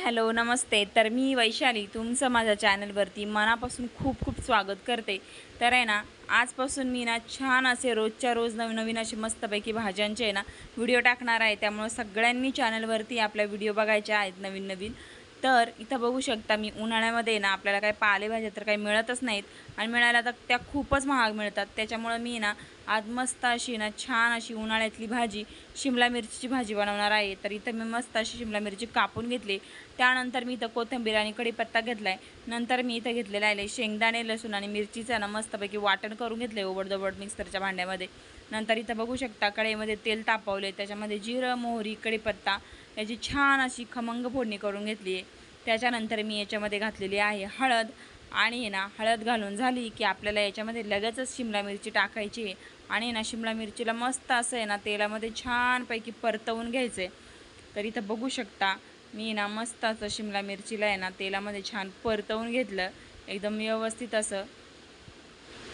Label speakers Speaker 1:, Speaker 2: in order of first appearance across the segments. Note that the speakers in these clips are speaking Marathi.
Speaker 1: हॅलो नमस्ते। तर मी वैशाली तुमचं माझ्या चॅनलवरती मनापासून खूप खूप स्वागत करते। तर आहे ना, आजपासून मी ना छान असे रोजच्या रोज नवीन नवीन असे मस्तपैकी भाज्यांचे आहे ना व्हिडिओ टाकणार आहे। त्यामुळे सगळ्यांनी चॅनलवरती आपल्या व्हिडिओ बघायचे आहेत नवीन नवीन। तर इथं बघू शकता मी उन्हाळ्यामध्ये ना आपल्याला काही पालेभाज्या तर काही मिळतच नाहीत आणि मिळाल्या तर त्या खूपच महाग मिळतात। त्याच्यामुळे मी ना आज मस्त अशी ना छान अशी उन्हाळ्यातली भाजी शिमला मिरचीची भाजी बनवणार आहे। तर इथं मी मस्त अशी शिमला मिरची कापून घेतली। त्यानंतर मी इथं कोथिंबीर आणि कढीपत्ता घेतलाय। नंतर मी इथं घेतलेला आहे शेंगदाणे लसूण आणि मिरचीचं ना मस्तपैकी वाटण करून घेतले ओबडधोबड मिक्सरच्या भांड्यामध्ये। नंतर इथं बघू शकता कढईमध्ये तेल तापवले, त्याच्यामध्ये जिरं मोहरी कढीपत्ता याची छान अशी खमंग फोडणी करून घेतली आहे। त्याच्यानंतर मी याच्यामध्ये घातलेली आहे हळद आणि ना हळद घालून झाली की आपल्याला याच्यामध्ये लगेचच शिमला मिरची टाकायची आहे आणि ना शिमला मिरचीला मस्त असं आहे ना तेलामध्ये छानपैकी परतवून घ्यायचं आहे। तर इथं बघू शकता मी ना मस्त असं शिमला मिरचीला आहे ना तेलामध्ये छान परतवून घेतलं एकदम व्यवस्थित असं।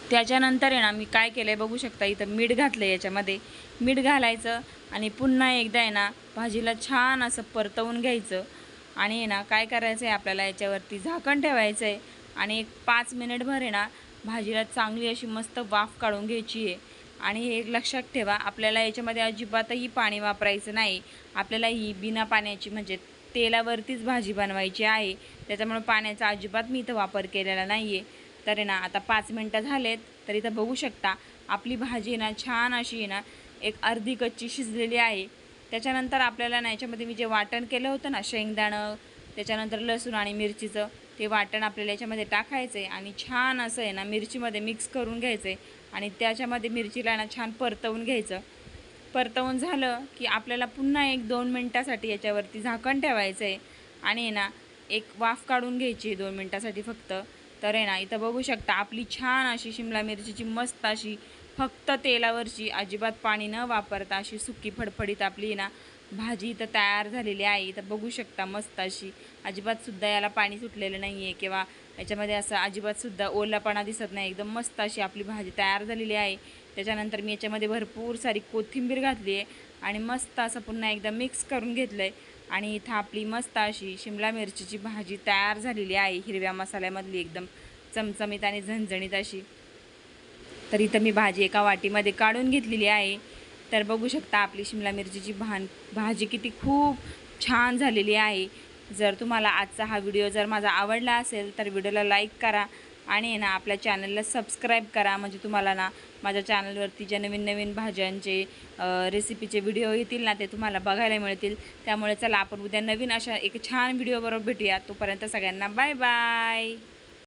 Speaker 1: त्याच्यानंतर आहे ना मी काय केलं आहे बघू शकता, इथं मीठ घातलं आहे, याच्यामध्ये मीठ घालायचं आणि पुन्हा एकदा आहे ना भाजीला छान असं परतवून घ्यायचं आणि आहे ना काय करायचं आहे आपल्याला याच्यावरती झाकण ठेवायचं आहे आणि एक 5 मिनिटभर आहे ना भाजीला चांगली अशी मस्त वाफ काढून घ्यायची आहे। आणि हे एक लक्षात ठेवा, आपल्याला याच्यामध्ये अजिबातही पाणी वापरायचं नाही। आपल्याला ही बिना पाण्याची म्हणजे तेलावरतीच भाजी बनवायची आहे, त्याच्यामुळे पाण्याचा अजिबात मी इथं वापर केलेला नाही आहे। तर आहे ना आता 5 मिनटं झालेत, तर इथं बघू शकता आपली भाजी ना छान अशी ना एक अर्धी कच्ची शिजलेली आहे। त्याच्यानंतर आपल्याला ना याच्यामध्ये मी जे वाटण केलं होतं ना शेंगदाणं त्याच्यानंतर लसूण आणि मिरचीचं ते वाटण आपल्याला याच्यामध्ये टाकायचं आहे आणि छान असं आहे ना मिरचीमध्ये मिक्स करून घ्यायचं आहे आणि त्याच्यामध्ये मिरचीला ना छान परतवून घ्यायचं। परतवून झालं की आपल्याला पुन्हा 1-2 मिनटासाठी याच्यावरती झाकण ठेवायचं आहे आणि ना एक वाफ काढून घ्यायची 2 मिनटासाठी फक्त। तर आहे ना इथं बघू शकता आपली छान अशी शिमला मिरचीची मस्त अशी फक्त तेलावरची अजिबात पाणी न वापरता अशी सुकी फडफडीत आपली ना भाजी इथं तयार झालेली आहे। इथं बघू शकता मस्त अशी अजिबातसुद्धा याला पाणी सुटलेलं नाही आहे किंवा याच्यामध्ये असं अजिबातसुद्धा ओलापणा दिसत नाही, एकदम मस्त अशी आपली भाजी तयार झालेली आहे। त्याच्यानंतर मी याच्यामध्ये भरपूर सारी कोथिंबीर घातली आहे आणि मस्त असं पुन्हा एकदा मिक्स करून घेतलं आहे आणि इथं आपली मस्त अशी शिमला मिरचीची भाजी तयार झालेली आहे हिरव्या मसाल्यामधली एकदम चमचमीत आणि झणझणीत अशी। तर इथं मी भाजी एका वाटीमध्ये काढून घेतलेली आहे। तर बघू शकता आपली शिमला मिरचीची भाजी किती खूप छान झालेली आहे। जर तुम्हाला आजचा हा व्हिडिओ जर माझा आवडला असेल तर व्हिडिओला लाईक करा आणि ना आपल्या चॅनलला सबस्क्राईब करा, म्हणजे तुम्हाला ना माझ्या चॅनलवरती जे नवीन नवीन भाज्यांचे रेसिपीचे व्हिडिओ येतील ना ते तुम्हाला बघायला मिळतील। त्यामुळे चला आपण उद्या नवीन अशा एक छान व्हिडिओबरोबर भेटूया। तोपर्यंत सगळ्यांना बाय बाय।